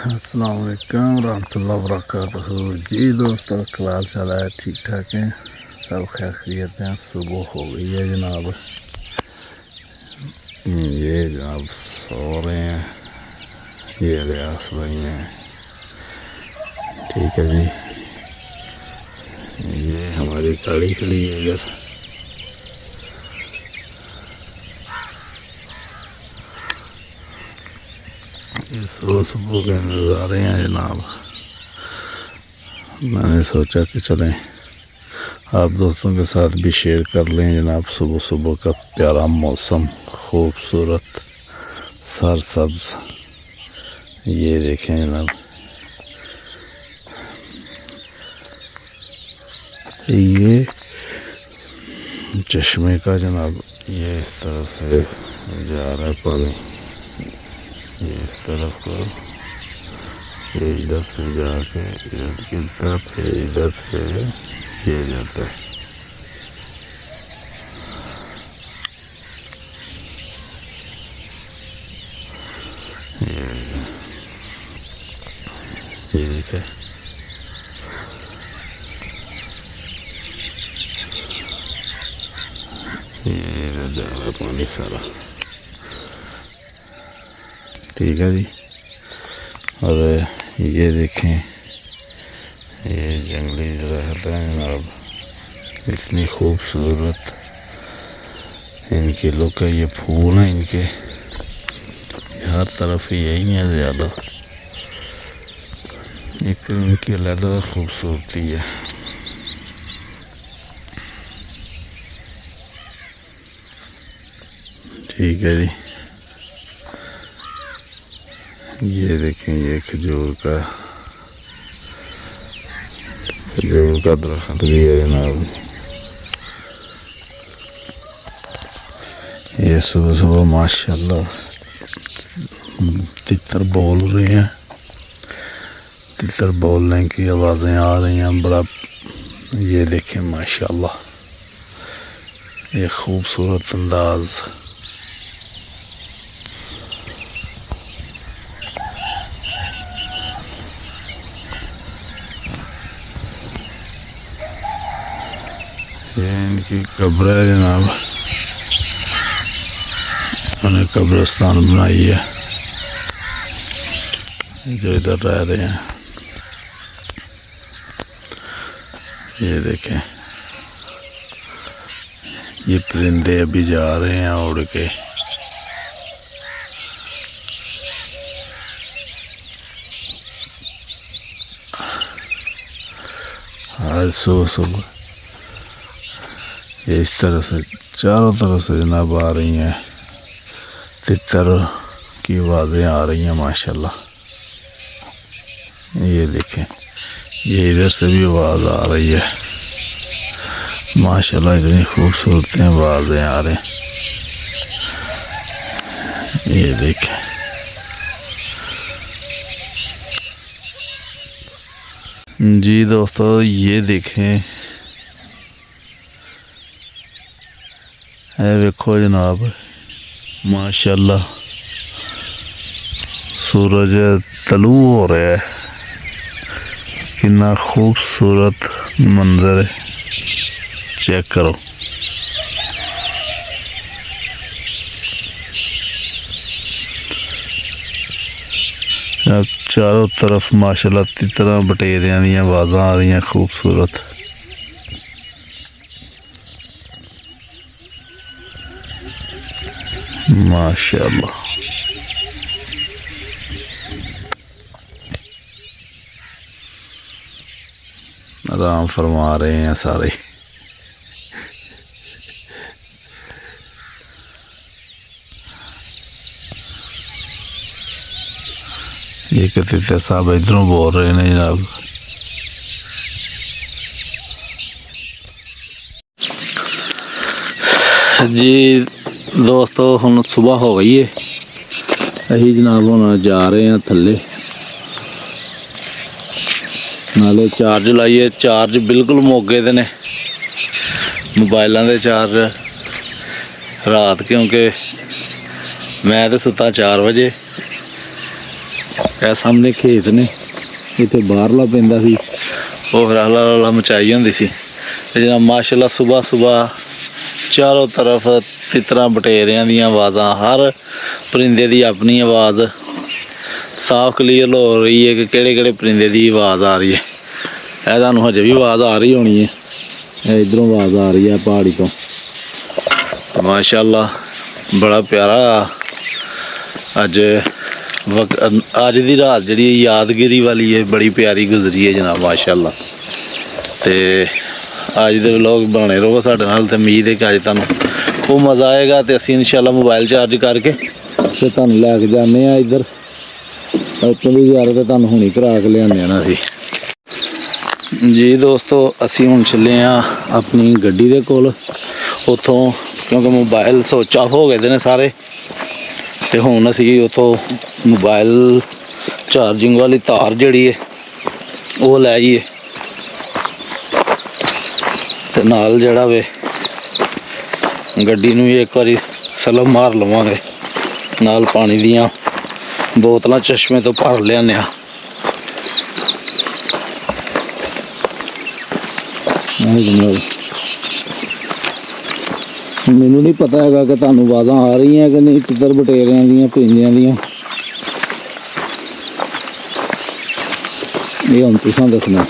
अस्सलाम वालेकुम रहमतुल्लाहि वबरकातुहू। जी दोस्तों, क्या हाल चाल है? ठीक ठाक हैं, सब खैरियत हैं। सुबह हो गई है जनाब। ये जनाब सो रहे हैं, ये रियास भाई हैं। ठीक है जी, ये हमारी गाड़ी खड़ी है इधर। ये सुबह के नज़ारे हैं जनाब। मैंने सोचा कि चलें आप दोस्तों के साथ भी शेयर कर लें जनाब। सुबह सुबह का प्यारा मौसम, खूबसूरत सरसब्ज। ये देखें जनाब, ये चश्मे का जनाब, ये इस तरह से जा रहा है पानी, ये इस तरफ को, ये इधर से जाके इधर की तरफ, इधर से ये जाता है। ये देखे, ये जा रहा है पानी सारा। ठीक है जी। और ये देखें, ये जंगली दरख्त हैं जनाब, इतनी खूबसूरत इनकी लुक है। ये फूल हैं इनके, हर तरफ यही है ज़्यादा, एक इनकी अलग खूबसूरती है। ठीक है जी। ये देखें, ये खजूर का दरख्त भी है जनाब। ये सुबह सुबह माशाल्लाह तितर बोल रहे हैं, तितर बोलने की आवाज़ें आ रही हैं। बड़ा, ये देखें माशाल्लाह, ये खूबसूरत अंदाज। ये इनकी कब्र है जनाब, उन्हें कब्रिस्तान बनाई है जो इधर रह रहे हैं। ये देखें, ये परिंदे अभी जा रहे हैं उड़ के। आज सुबह सुबह ये इस तरह से चारों तरफ से जनाब आ रही हैं, तितर की आवाज़ें आ रही हैं माशाल्लाह। ये देखें, ये इधर से भी आवाज़ आ रही है माशाल्लाह, इतनी खूबसूरत आवाज़ें आ रही हैं। ये देखें, जी दोस्तों, ये देखें, है देखो जनाब माशाल्लाह, सूरज तलू हो रहा है, कितना खूबसूरत मंजर है, चेक करो। अब चारों तरफ माशाल्लाह तितरां बटेरियां दी आवाज़ां आ रही हैं खूबसूरत। माशाल्लाह, आराम फरमा रहे हैं सारे। ये तितर साहब इधरों बोल रहे हैं जनाब। जी दोस्तों, हम सुबह हो गई है, अही जनाब हम जा रहे हैं थले, नाले चार्ज लाइए। चार्ज बिल्कुल मोगे दे ने मोबाइलों के चार्ज रात, क्योंकि मैं तो सुता 4 बजे ਇਹ ਸਾਹਮਣੇ ਖੇਤ ਨੇ, ਇੱਥੇ ਬਾਹਰਲਾ ਪੈਂਦਾ ਸੀ, ਉਹ ਰੌਲਾ ਰੌਲਾ ਮਚਾਈ ਹੁੰਦੀ ਸੀ। ਤੇ ਜਨਾਬ ਮਾਸ਼ਾਅੱਲਾ ਸੁਬਾਹ ਸੁਬਾਹ ਚਾਰੋਂ ਤਰਫ ਤਿੱਤਰਾਂ ਬਟੇਰਿਆਂ ਦੀਆਂ ਆਵਾਜ਼ਾਂ, ਹਰ ਪਰਿੰਦੇ ਦੀ ਆਪਣੀ ਆਵਾਜ਼ ਸਾਫ਼ ਕਲੀਅਰ ਹੋ ਰਹੀ ਹੈ ਕਿ ਕਿਹੜੇ ਕਿਹੜੇ ਪਰਿੰਦੇ ਦੀ ਆਵਾਜ਼ ਆ ਰਹੀ ਹੈ। ਇਹ ਤੁਹਾਨੂੰ ਹਜੇ ਵੀ ਆਵਾਜ਼ ਆ ਰਹੀ ਹੋਣੀ ਹੈ, ਇਹ ਇੱਧਰੋਂ ਆਵਾਜ਼ ਆ ਰਹੀ ਹੈ ਪਹਾੜੀ ਤੋਂ। ਮਾਸ਼ਾਅੱਲਾ ਬੜਾ ਪਿਆਰਾ ਅੱਜ ਦੀ ਰਾਤ ਜਿਹੜੀ ਯਾਦਗਿਰੀ ਵਾਲੀ ਹੈ, ਬੜੀ ਪਿਆਰੀ ਗੁਜ਼ਰੀ ਹੈ ਜਨਾਬ ਮਾਸ਼ਾਅੱਲਾ। ਤੇ ਅੱਜ ਦੇ ਵਲੋਗ ਬਣੇ ਰਹੋ ਸਾਡੇ ਨਾਲ, ਤੇ ਉਮੀਦ ਹੈ ਕਿ ਅੱਜ ਤੁਹਾਨੂੰ खूब मज़ा आएगा। तो असी इंशाल्लाह मोबाइल चार्ज करके तो तुम लैके जाने इधर उत्तों की ज़्यादा तुम हुणी करा के लियाने ना असी जी दोस्तों। असी हुण चले अपनी गड्डी दे कोल उत्थों, क्योंकि मोबाइल स्विच ऑफ हो गए ने सारे, तो हुण असी उत्थों मोबाइल चार्जिंग वाली तार जिहड़ी है वो लै आईए, ते नाल जिहड़ा वे गड्डी नूं एक बारी सलम मार लवांगे, नाल पानी दियां बोतलां चश्मे तो भर लियाने। मैनू नहीं पता है कि तुहानूं आवाज़ां आ रही हैं कि नहीं, तितर बटेरियां दियां परिंदियां दियां, ये हुण तुसां दसना।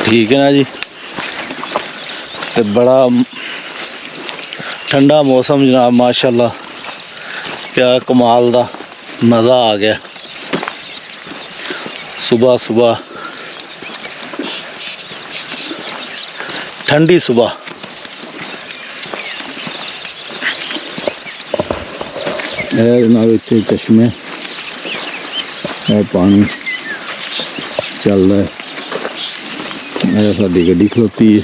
ठीक है ना जी। तो बड़ा ठंडा मौसम जनाब माशाअल्लाह, क्या कमाल दा मज़ा आ गया। सुबह सुबह ठंडी सुबह, जनाब इतने चश्मे पानी चल रहा है, साडी गड्डी खलोती है,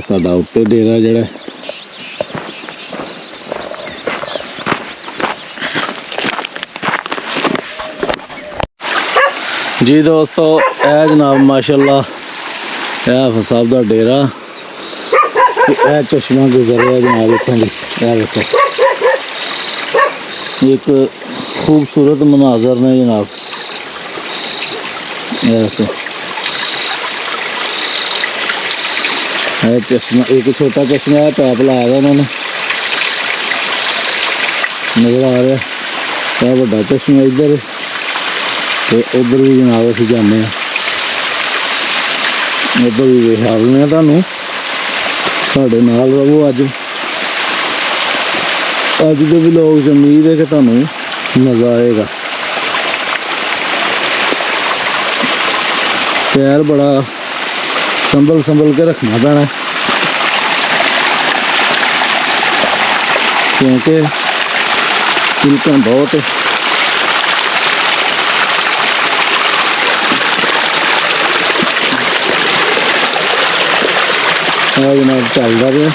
साडा उत्ते डेरा जड़ा जी दोस्तों। यह जनाब माशाअल्लाह यह हाफिज़ साहब का डेरा, यह चश्मा गुजर रहा जनाब इत्थों दी, यह देखो एक खूबसूरत मनाजर ने जनाब, यह देखो है चश्मा, एक छोटा चश्मा है पैप लाया था उन्होंने, नज़र आ रहा है बड़ा चश्मा इधर, तो उधर भी जनाब असीं जाने, उधर भी विखाने तुहानूं, साडे नाल रहो। अज दे व्लॉग च उम्मीद है कि तुहानूं मज़ा आएगा। पैर बड़ा संभल संभल के रखना पैना, क्योंकि चिलकन बहुत है। जनाब चल रहा है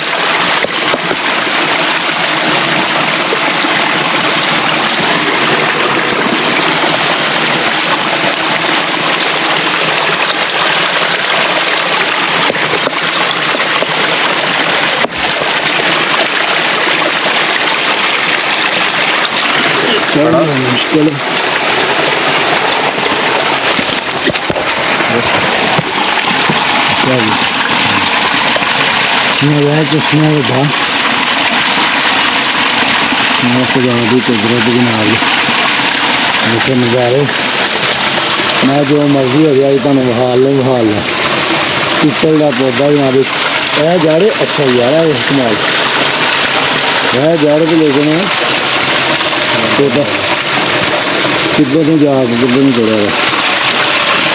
बड़ा मुश्किल है। वह चश्मा बड़ा खुदा की कुदरत के नाल देखो नज़ारे, मैं जो मर्जी हो गया तुम विखाल लो पिपल का पौधा यहाँ भी यह जड़ अच्छा यार है इस्तेमाल, यह जड़ के लेकिन किधर नहीं जा किधर नहीं छोड़ा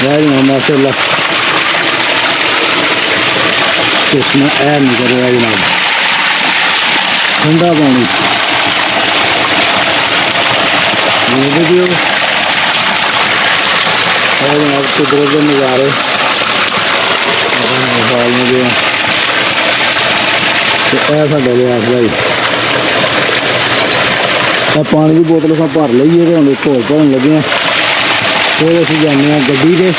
यह माशाअल्लाह चश्मा ऐ नहीं कर रहा जनाब, ठंडा पानी वीडियो जनाब कुदरत के नज़ारे हाल में गए तो यह साडा लिहाज भाई पानी की बोतल अस भर लीए तो हम एक होर भरन लगे हैं, फिर असीं जाने गड्डी ते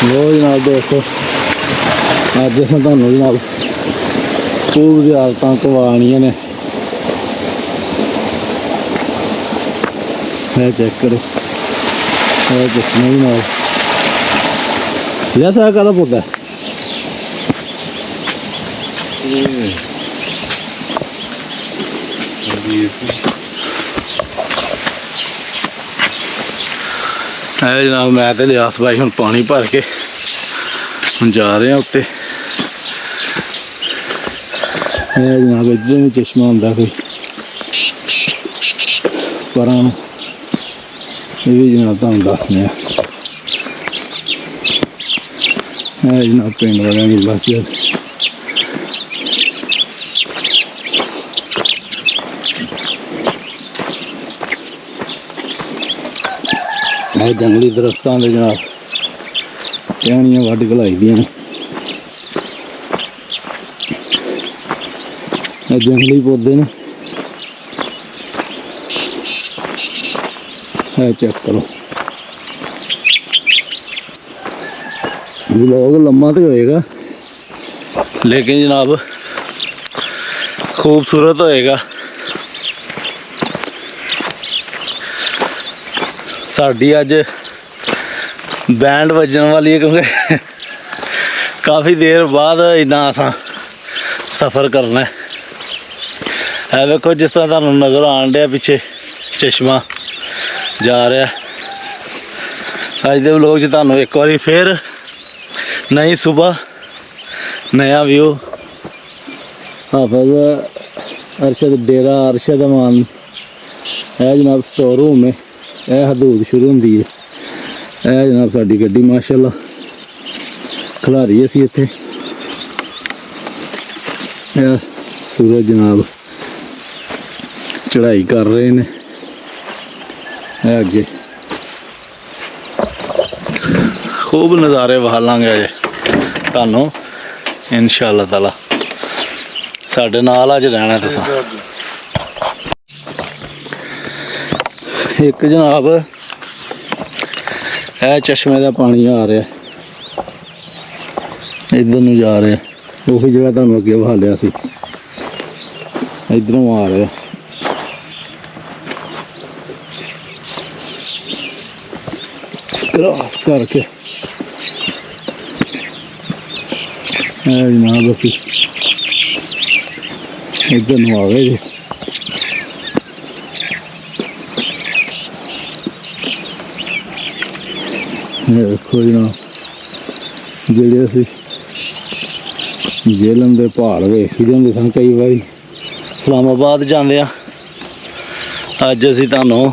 वो जनाब दोस्तों ਅੱਜ ਅਸੀਂ ਤੁਹਾਨੂੰ ਜਨਾਬ ਖੂਬ ਜ਼ਿਆਰਤਾਂ ਕਰਵਾਉਣੀਆਂ ਨੇ। ਇਹ ਚੈੱਕ ਕਰੋ, ਇਹ ਚਸ਼ਮਾ ਵੀ ਨਾਲ ਲਿਆ ਸਾਰਾ ਕਾਹਦਾ ਪੌਦਾ ਹੈ ਜਨਾਬ। ਮੈਂ ਤੇ ਲਿਆਸ ਭਾਈ ਹੁਣ ਪਾਣੀ ਭਰ ਕੇ ਹੁਣ ਜਾ ਰਹੇ ਆ ਉੱਤੇ। ਇਹ ਜਨਾਬ ਇੱਧਰ ਵੀ ਚਸ਼ਮਾ ਹੁੰਦਾ ਕੋਈ ਪਰਾਂ ਨੂੰ, ਇਹ ਵੀ ਜਨਾਬ ਤੁਹਾਨੂੰ ਦੱਸਦੇ ਆ। ਇਹ ਜਨਾਬ ਪਿੰਡ ਵਾਲਿਆਂ ਦੀ ਬਸਤ। ਇਹ ਜੰਗਲੀ ਦਰਖਤਾਂ ਦੇ ਜਨਾਬ ਟਹਿਣੀਆਂ ਵੱਢ ਘਲਾਈ ਦੀਆਂ ਨੇ। ਇਹ ਜੰਗਲੀ ਪੌਦੇ ਨੇ। ਇਹ ਚੈੱਕ ਕਰੋ, ਵਲੌਗ ਲੰਮਾ ਤੇ ਹੋਏਗਾ ਲੇਕਿਨ ਜਨਾਬ ਖੂਬਸੂਰਤ ਹੋਏਗਾ। ਸਾਡੀ ਅੱਜ ਬੈਂਡ ਵੱਜਣ ਵਾਲੀ ਹੈ ਕਿਉਂਕਿ ਕਾਫੀ ਦੇਰ ਬਾਅਦ ਇੰਨਾ ਆਸਾਂ ਸਫ਼ਰ ਕਰਨਾ ਹੈ। ਇਹ ਵੇਖੋ ਜਿਸ ਤਰ੍ਹਾਂ ਤੁਹਾਨੂੰ ਨਜ਼ਰ ਆਉਣ ਡਿਆ ਪਿੱਛੇ ਚਸ਼ਮਾ ਜਾ ਰਿਹਾ। ਅੱਜ ਦੇ ਵਲੋਗ 'ਚ ਤੁਹਾਨੂੰ ਇੱਕ ਵਾਰੀ ਫਿਰ ਨਈ ਸੁਬਹ ਨया ਵਿਊ। ਹਾਫਿਜ਼ ਅਰਸ਼ਦ ਡੇਰਾ ਅਰਸ਼ਦ ਅਮਾਨ ਇਹ ਜਨਾਬ ਸਟੋਰ ਰੂਮ ਹੈ। ਇਹ ਹਦੂਦ ਸ਼ੁਰੂ ਹੁੰਦੀ ਹੈ। ਇਹ ਜਨਾਬ ਸਾਡੀ ਗੱਡੀ ਮਾਸ਼ਾਅੱਲਾ ਖਿਲਾਰੀ ਅਸੀਂ ਇੱਥੇ। ਇਹ ਸੂਰਜ ਜਨਾਬ ਚੜ੍ਹਾਈ ਕਰ ਰਹੇ ਨੇ। ਇਹ ਅੱਗੇ ਖੂਬ ਨਜ਼ਾਰੇ ਵਹਾਲਾਂਗੇ ਅਜੇ ਤੁਹਾਨੂੰ ਇਨਸ਼ਾਅੱਲਾ ਤਾਲਾ। ਸਾਡੇ ਨਾਲ ਅੱਜ ਰਹਿਣਾ ਤੁਸੀਂ। ਇੱਕ ਜਨਾਬ ਇਹ ਚਸ਼ਮੇ ਦਾ ਪਾਣੀ ਆ ਰਿਹਾ ਇੱਧਰ ਨੂੰ ਜਾ ਰਿਹਾ। ਉਹੀ ਜਗ੍ਹਾ ਤੁਹਾਨੂੰ ਅੱਗੇ ਵਹਾਲਿਆ ਸੀ, ਇੱਧਰੋਂ ਆ ਰਿਹਾ। ਕ੍ਰਾਸ ਕਰਕੇ ਜਨਾਬ ਅਸੀਂ ਇੱਧਰ ਨੂੰ ਆ ਗਏ ਜੀ। ਇਹ ਵੇਖੋ ਜਨਾਬ ਜਿਹੜੇ ਅਸੀਂ ਜੇਲਮ ਦੇ ਪਹਾੜ ਵੇਖ ਜਾਂਦੇ ਸਨ ਕਈ ਵਾਰੀ ਇਸਲਾਮਾਬਾਦ ਜਾਂਦੇ ਆ। ਅੱਜ ਅਸੀਂ ਤੁਹਾਨੂੰ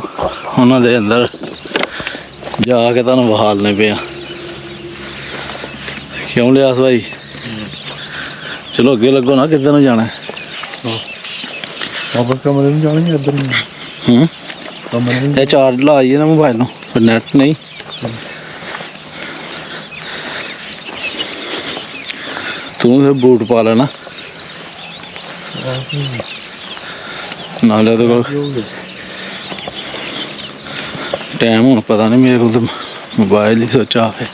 ਉਹਨਾਂ ਦੇ ਅੰਦਰ ਜਾ ਕੇ ਤੁਹਾਨੂੰ ਵਹਾਲਨੇ ਪਏ ਆ। ਕਿਉਂ ਲਿਆਸ ਭਾਈ? ਚਲੋ ਅੱਗੇ ਲੱਗੋ ਨਾ, ਕਿੱਧਰ ਨੂੰ ਜਾਣਾ? ਕਮਰੇ ਨੂੰ ਜਾਣਾ ਇੱਧਰ ਨੂੰ। ਇਹ ਚਾਰਜ ਲਾਈਏ ਨਾ ਮੋਬਾਈਲ ਨੂੰ, ਫਿਰ ਨੈਟ ਨਹੀਂ। ਤੂੰ ਫਿਰ ਬੂਟ ਪਾ ਲੈਣਾ ਨਾਲੇ ਉਹਦੇ ਕੋਲ ਟਾਈਮ ਹੁਣ ਪਤਾ ਨਹੀਂ, ਮੇਰੇ ਕੋਲ ਤਾਂ ਮੋਬਾਈਲ ਹੀ ਸੋਚਾ ਹੈ।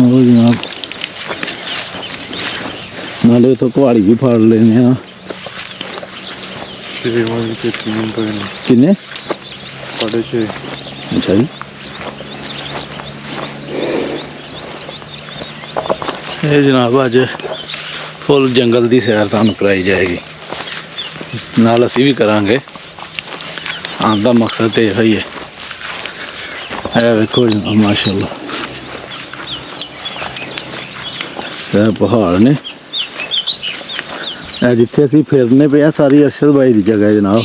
ਉਹ ਜਨਾਬ ਨਾਲੇ ਉੱਥੋਂ ਕੁਹਾੜੀ ਵੀ ਫੜ ਲੈਣੇ ਆ। ਕਿੰਨੇ? 6:30। ਅੱਛਾ ਜੀ। ਇਹ ਜਨਾਬ ਅੱਜ ਫੁੱਲ ਜੰਗਲ ਦੀ ਸੈਰ ਤੁਹਾਨੂੰ ਕਰਾਈ ਜਾਏਗੀ, ਨਾਲ ਅਸੀਂ ਵੀ ਕਰਾਂਗੇ। ਆਉਣ ਦਾ ਮਕਸਦ ਤੇ ਇਹੋ ਹੀ ਹੈ। ਇਹ ਵੇਖੋ ਜਨਾਬ ਮਾਸ਼ਾਅੱਲਾ ਇਹ ਪਹਾੜ ਨੇ। ਇਹ ਜਿੱਥੇ ਅਸੀਂ ਫਿਰਨੇ ਪਏ ਆ ਸਾਰੀ ਅਰਸ਼ਦ ਬਾਈ ਦੀ ਜਗ੍ਹਾ ਹੈ ਜਨਾਬ।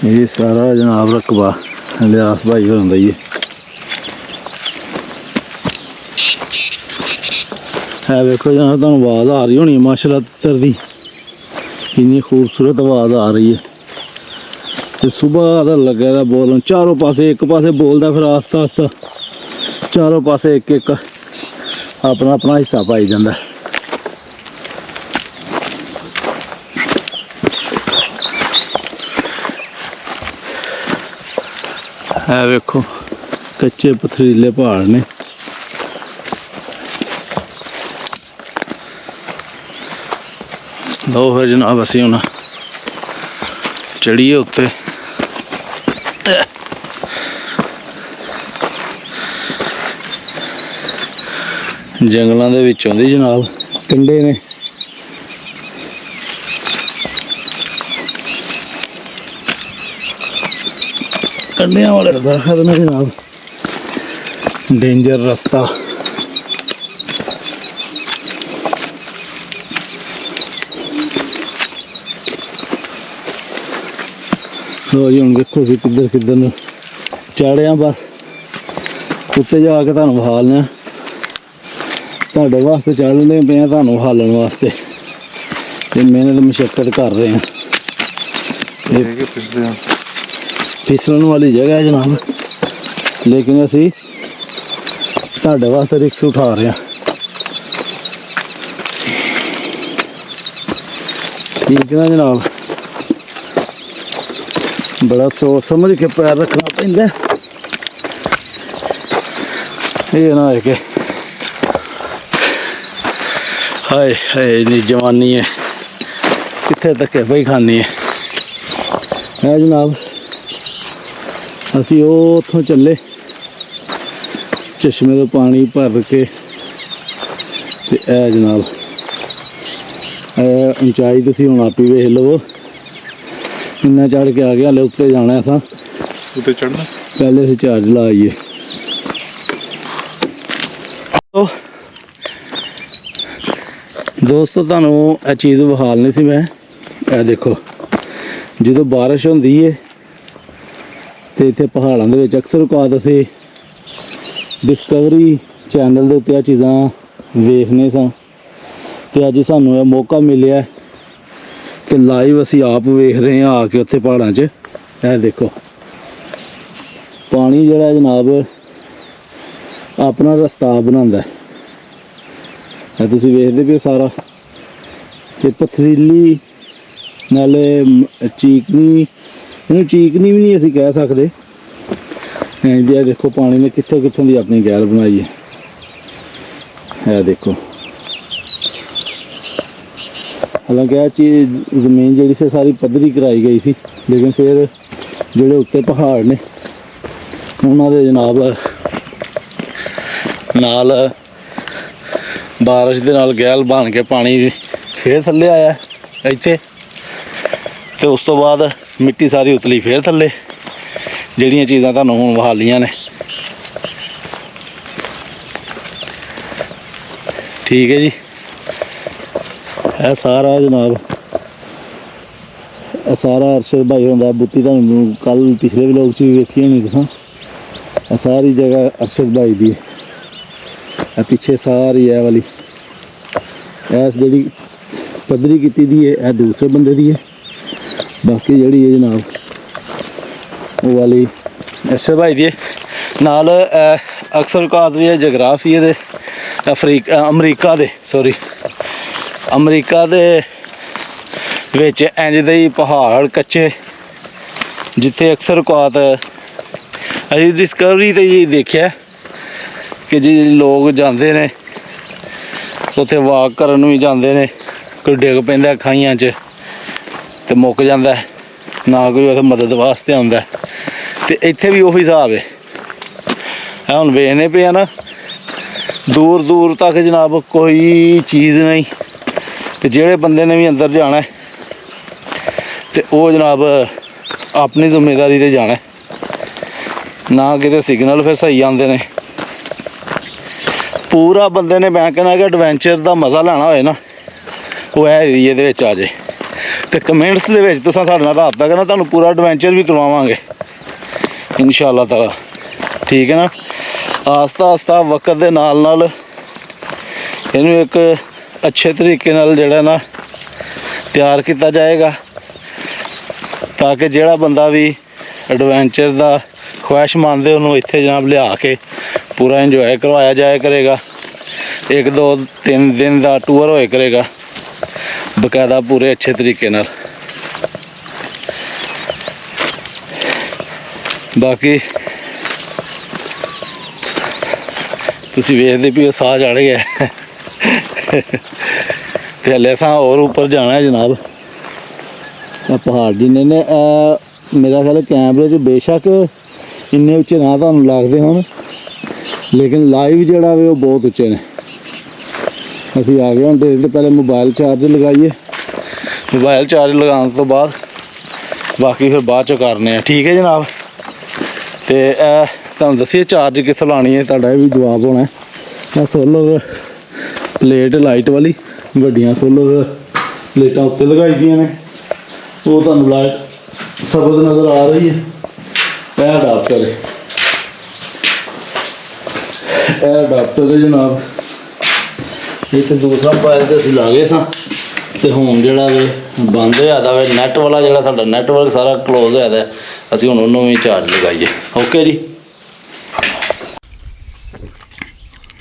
ਇਹ ਸਾਰਾ ਜਨਾਬ ਰਕਬਾ ਲਿਆਸ ਭਾਈ ਹੁੰਦਾ ਹੀ ਹੈ। ਇਹ ਵੇਖੋ ਜਨਾਬ ਤੁਹਾਨੂੰ ਆਵਾਜ਼ ਆ ਰਹੀ ਹੋਣੀ ਮਾਸ਼ਾਅੱਲਾ ਤਿੱਤਰ ਦੀ, ਕਿੰਨੀ ਖੂਬਸੂਰਤ ਆਵਾਜ਼ ਆ ਰਹੀ ਹੈ। ਤੇ ਸੁਬਾਹ ਦਾ ਲੱਗਾ ਦਾ ਬੋਲਣ ਚਾਰੋਂ ਪਾਸੇ, ਇੱਕ ਪਾਸੇ ਬੋਲਦਾ ਫਿਰ ਆਸਤਾ ਆਸਤਾ ਚਾਰੋਂ ਪਾਸੇ ਇੱਕ ਇੱਕ ਆਪਣਾ ਆਪਣਾ ਹਿੱਸਾ ਪਾਈ ਜਾਂਦਾ। ਇਹ ਵੇਖੋ ਕੱਚੇ ਪਥਰੀਲੇ ਪਹਾੜ ਨੇ। ਲਓ ਫਿਰ ਜਨਾਬ ਅਸੀਂ ਹੁਣ ਚੜੀਏ ਉੱਤੇ। ਜੰਗਲਾਂ ਦੇ ਵਿੱਚੋਂ ਦੀ ਜਨਾਬ ਕੰਢੇ ਨੇ। ਕੰਢਿਆਂ ਵਾਲੇ ਦਰਖਤ ਨੇ ਜਨਾਬ। ਡੇਂਜਰ ਰਸਤਾ। ਲੋ ਜੀ ਹੁਣ ਵੇਖੋ ਅਸੀਂ ਕਿੱਧਰ ਨੂੰ ਚੜ੍ਹੇ ਆ। ਬਸ ਉੱਤੇ ਜਾ ਕੇ ਤੁਹਾਨੂੰ ਵਿਖਾਲਦੇ ਹਾਂ। ਤੁਹਾਡੇ ਵਾਸਤੇ ਚੱਲਦੇ ਪਏ ਆ, ਤੁਹਾਨੂੰ ਹਾਲਣ ਵਾਸਤੇ ਤੇ ਮਿਹਨਤ ਮੁਸ਼ੱਕਤ ਕਰ ਰਹੇ ਹਾਂ। ਇਹ ਫਿਸਲਣ ਵਾਲੀ ਜਗ੍ਹਾ ਹੈ ਜਨਾਬ, ਲੇਕਿਨ ਅਸੀਂ ਤੁਹਾਡੇ ਵਾਸਤੇ ਰਿਕਸ ਉਠਾ ਰਹੇ ਹਾਂ। ਠੀਕ ਨਾ ਜਨਾਬ, ਬੜਾ ਸੋਚ ਸਮਝ ਕੇ ਪੈਰ ਰੱਖਣਾ ਪੈਂਦਾ। ਇਹ ਨਾ ਹੋਏ ਕਿ ਹਾਏ ਹਾਏ ਨੀ ਜਵਾਨੀ ਹੈ ਕਿੱਥੇ ਧੱਕੇ ਪਈ ਖਾਨੀ ਹੈ ਜਨਾਬ। ਅਸੀਂ ਉਹ ਉੱਥੋਂ ਚੱਲੇ ਚਸ਼ਮੇ ਤੋਂ ਪਾਣੀ ਭਰ ਕੇ ਤੇ ਇਹ ਜਨਾਬ ਉਚਾਈ ਤੁਸੀਂ ਹੁਣ ਆਪ ਹੀ ਵੇਖ ਲਵੋ। ਇੰਨਾ ਚੜ ਕੇ ਆ ਗਿਆ, ਹਲੇ ਉੱਤੇ ਜਾਣਾ। ਅਸਾਂ ਉੱਤੇ ਚੜਨਾ, ਪਹਿਲੇ ਅਸੀਂ ਚਾਰਜ ਲਾਈਏ। ਦੋਸਤੋ ਤੁਹਾਨੂੰ ਇਹ ਚੀਜ਼ ਵਿਖਾਲਣੀ ਸੀ ਮੈਂ। ਇਹ ਦੇਖੋ ਜਦੋਂ ਬਾਰਿਸ਼ ਹੁੰਦੀ ਹੈ ਤੇ ਇੱਥੇ ਪਹਾੜਾਂ ਦੇ ਵਿੱਚ ਅਕਸਰ ਔਕਾਤ ਅਸੀਂ ਡਿਸਕਵਰੀ ਚੈਨਲ ਦੇ ਉੱਤੇ ਇਹ ਚੀਜ਼ਾਂ ਵੇਖਦੇ ਸਾਂ ਤੇ ਅੱਜ ਸਾਨੂੰ ਇਹ ਮੌਕਾ ਮਿਲਿਆ ਕਿ ਲਾਈਵ ਅਸੀਂ ਆਪ ਵੇਖ ਰਹੇ ਹਾਂ ਆ ਕੇ ਉੱਥੇ ਪਹਾੜਾਂ 'ਚ। ਇਹ ਦੇਖੋ ਪਾਣੀ ਜਿਹੜਾ ਜਨਾਬ ਆਪਣਾ ਰਸਤਾ ਬਣਾਉਂਦਾ। ਇਹ ਤੁਸੀਂ ਵੇਖਦੇ ਪਏ ਸਾਰਾ, ਤੇ ਪਥਰੀਲੀ ਨਾਲੇ ਚੀਕਣੀ, ਇਹਨੂੰ ਚੀਕਣੀ ਵੀ ਨਹੀਂ ਅਸੀਂ ਕਹਿ ਸਕਦੇ। ਇਹ ਦੇਖੋ ਪਾਣੀ ਨੇ ਕਿੱਥੋਂ ਕਿੱਥੋਂ ਦੀ ਆਪਣੀ ਗੈਲ ਬਣਾਈ ਹੈ। ਇਹ ਦੇਖੋ ਹਾਲਾਂਕਿ ਇਹ ਚੀਜ਼ ਜ਼ਮੀਨ ਜਿਹੜੀ ਸੀ ਸਾਰੀ ਪੱਧਰੀ ਕਰਾਈ ਗਈ ਸੀ, ਲੇਕਿਨ ਫਿਰ ਜਿਹੜੇ ਉੱਤੇ ਪਹਾੜ ਨੇ ਉਹਨਾਂ ਦੇ ਜਨਾਬ ਨਾਲ ਬਾਰਿਸ਼ ਦੇ ਨਾਲ ਗੈਲ ਬਣ ਕੇ ਪਾਣੀ ਫੇਰ ਥੱਲੇ ਆਇਆ ਇੱਥੇ, ਤੇ ਉਸ ਤੋਂ ਬਾਅਦ ਮਿੱਟੀ ਸਾਰੀ ਉਤਲੀ ਫੇਰ ਥੱਲੇ। ਜਿਹੜੀਆਂ ਚੀਜ਼ਾਂ ਤੁਹਾਨੂੰ ਹੁਣ ਵਿਖਾਲੀਆਂ ਨੇ, ਠੀਕ ਹੈ ਜੀ। ਇਹ ਸਾਰਾ ਜਨਾਬ ਇਹ ਸਾਰਾ ਅਰਸ਼ਦ ਭਾਈ ਹੁੰਦਾ ਬੁੱਤੀ, ਤੁਹਾਨੂੰ ਕੱਲ ਪਿਛਲੇ ਵਲੋਗ 'ਚ ਵੀ ਵੇਖੀ ਹੋਣੀ ਤੁਸੀਂ। ਇਹ ਸਾਰੀ ਜਗ੍ਹਾ ਅਰਸ਼ਦ ਭਾਈ ਦੀ ਹੈ। ਇਹ ਪਿੱਛੇ ਸਾਰੀ ਇਹ ਵਾਲੀ ਐਸ ਜਿਹੜੀ ਪੱਧਰੀ ਕੀਤੀ ਦੀ ਹੈ ਇਹ ਦੂਸਰੇ ਬੰਦੇ ਦੀ ਹੈ। ਬਾਕੀ ਜਿਹੜੀ ਹੈ ਜਨਾਬ ਉਹ ਵਾਲੀ ਅਰਸ਼ਦ ਭਾਈ ਦੀ ਹੈ। ਨਾਲ ਅਕਸਰ ਔਕਾਤ ਵੀ ਹੈ ਜਗਰਾਫੀ ਦੇ ਅਮਰੀਕਾ ਦੇ ਵਿੱਚ ਇੰਝ ਦੇ ਹੀ ਪਹਾੜ ਕੱਚੇ, ਜਿੱਥੇ ਅਕਸਰ ਔਕਾਤ ਅਸੀਂ ਡਿਸਕਵਰੀ 'ਤੇ ਹੀ ਦੇਖਿਆ ਕਿ ਜੀ ਲੋਕ ਜਾਂਦੇ ਨੇ ਉੱਥੇ ਵਾਕ ਕਰਨ ਨੂੰ ਹੀ ਜਾਂਦੇ ਨੇ, ਕੋਈ ਡਿੱਗ ਪੈਂਦਾ ਖਾਈਆਂ 'ਚ ਤੇ ਮੁੱਕ ਜਾਂਦਾ, ਨਾ ਕੋਈ ਉੱਥੇ ਮਦਦ ਵਾਸਤੇ ਆਉਂਦਾ। ਤੇ ਇੱਥੇ ਵੀ ਉਹੀ ਹਿਸਾਬ ਹੈ। ਇਹ ਹੁਣ ਵੇਖਦੇ ਪਏ ਆ ਨਾ, ਦੂਰ ਦੂਰ ਤੱਕ ਜਨਾਬ ਕੋਈ ਚੀਜ਼ ਨਹੀਂ। ਤੇ ਜਿਹੜੇ ਬੰਦੇ ਨੇ ਵੀ ਅੰਦਰ ਜਾਣਾ ਤੇ ਉਹ ਜਨਾਬ ਆਪਣੀ ਜ਼ਿੰਮੇਵਾਰੀ 'ਤੇ ਜਾਣਾ, ਨਾ ਕਿਤੇ ਸਿਗਨਲ ਫਿਰ ਸਹੀ ਆਉਂਦੇ ਨੇ। ਪੂਰਾ ਬੰਦੇ ਨੇ ਮੈਂ ਕਹਿੰਦਾ ਕਿ ਐਡਵੈਂਚਰ ਦਾ ਮਜ਼ਾ ਲੈਣਾ ਹੋਏ ਨਾ, ਉਹ ਇਹ ਏਰੀਏ ਦੇ ਵਿੱਚ ਆ ਜਾਏ। ਤੇ ਕਮੈਂਟਸ ਦੇ ਵਿੱਚ ਤੁਸੀਂ ਸਾਡੇ ਨਾਲ ਰਾਬਤਾ ਕਰਨਾ, ਤੁਹਾਨੂੰ ਪੂਰਾ ਐਡਵੈਂਚਰ ਵੀ ਕਰਵਾਵਾਂਗੇ ਇਨਸ਼ਾਅੱਲਾ ਤਾਲਾ। ਠੀਕ ਹੈ ਨਾ। ਆਸਤਾ ਆਸਤਾ ਵਕਤ ਦੇ ਨਾਲ ਨਾਲ ਇਹਨੂੰ ਇੱਕ ਅੱਛੇ ਤਰੀਕੇ ਨਾਲ ਜਿਹੜਾ ਨਾ ਤਿਆਰ ਕੀਤਾ ਜਾਏਗਾ, ਤਾਂ ਕਿ ਜਿਹੜਾ ਬੰਦਾ ਵੀ ਐਡਵੈਂਚਰ ਦਾ ਖੁਆਇਸ਼ ਮੰਨਦੇ ਉਹਨੂੰ ਇੱਥੇ ਜਨਾਬ ਲਿਆ ਕੇ ਪੂਰਾ ਇੰਜੋਏ ਕਰਵਾਇਆ ਜਾਇਆ ਕਰੇਗਾ। 1 2 3 ਦਿਨ ਦਾ ਟੂਰ ਹੋਇਆ ਕਰੇਗਾ ਬਕਾਇਦਾ ਪੂਰੇ ਅੱਛੇ ਤਰੀਕੇ ਨਾਲ। ਬਾਕੀ ਤੁਸੀਂ ਵੇਖਦੇ ਵੀ ਉਹ ਸਾਹ ਚੜ ਗਿਆ ਤੇ ਹਲੇ ਅਸਾਂ ਹੋਰ ਉੱਪਰ ਜਾਣਾ ਹੈ ਜਨਾਬ। ਇਹ ਪਹਾੜ ਜਿੰਨੇ ਨੇ ਮੇਰਾ ਖਿਆਲ ਕੈਮਰੇ 'ਚ ਬੇਸ਼ੱਕ ਇੰਨੇ ਉੱਚੇ ਨਾ ਤੁਹਾਨੂੰ ਲੱਗਦੇ ਹੋਣ, ਲੇਕਿਨ ਲਾਈਵ ਜਿਹੜਾ ਵੇ ਉਹ ਬਹੁਤ ਉੱਚੇ ਨੇ। ਅਸੀਂ ਆ ਗਏ ਹੁਣ ਦੇਖਦੇ, ਪਹਿਲੇ ਮੋਬਾਈਲ ਚਾਰਜ ਲਗਾਈਏ, ਮੋਬਾਈਲ ਚਾਰਜ ਲਗਾਉਣ ਤੋਂ ਬਾਅਦ ਬਾਕੀ ਫਿਰ ਬਾਅਦ 'ਚੋਂ ਕਰਨੇ ਆ। ਠੀਕ ਹੈ ਜਨਾਬ। ਤੇ ਤੁਹਾਨੂੰ ਦੱਸੀਏ ਚਾਰਜ ਕਿੱਥੋਂ ਲਾਉਣੀ ਹੈ, ਤੁਹਾਡਾ ਇਹ ਵੀ ਜਵਾਬ ਹੋਣਾ। ਇਹ ਸੋਲਰ ਪਲੇਟ ਲਾਈਟ ਵਾਲੀ ਵੱਡੀਆਂ ਸੋਲਰ ਪਲੇਟਾਂ ਉੱਤੇ ਲਗਾਈ ਦੀਆਂ ਨੇ, ਉਹ ਤੁਹਾਨੂੰ ਲਾਈਟ ਸਬਜ਼ ਨਜ਼ਰ ਆ ਰਹੀ ਹੈ। ਇਹ ਅਡਾਪਟਰ ਹੈ, ਇਹ ਅਡਾਪਟਰ ਹੈ ਜਨਾਬ। ਇਹ ਤੇ ਦੂਸਰਾ ਮੋਬਾਈਲ ਤੇ ਅਸੀਂ ਲਾ ਗਏ ਸਾਂ, ਤੇ ਹੁਣ ਜਿਹੜਾ ਵੇ ਬੰਦ ਹੋਇਆ ਦਾ ਵੇ। ਨੈੱਟ ਵਾਲਾ ਜਿਹੜਾ ਸਾਡਾ ਨੈਟਵਰਕ ਸਾਰਾ ਕਲੋਜ਼ ਹੋਇਆ ਦਾ, ਅਸੀਂ ਹੁਣ ਉਹਨੂੰ ਵੀ ਚਾਰਜ ਲਗਾਈਏ। ਓਕੇ ਜੀ।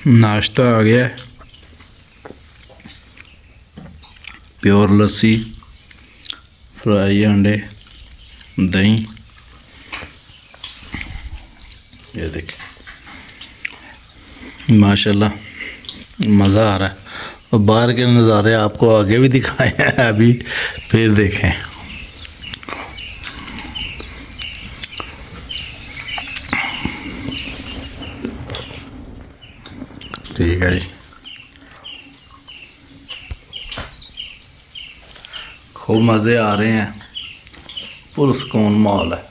नाश्ता आ गया, प्योर लस्सी, फ्राई अंडे, दही, ये देखें माशाल्लाह मज़ा आ रहा है। और बाहर के नज़ारे आपको आगे भी दिखाए हैं, अभी फिर देखें। ठीक है जी, खूब मज़े आ रहे हैं, पुरसकून माहौल है।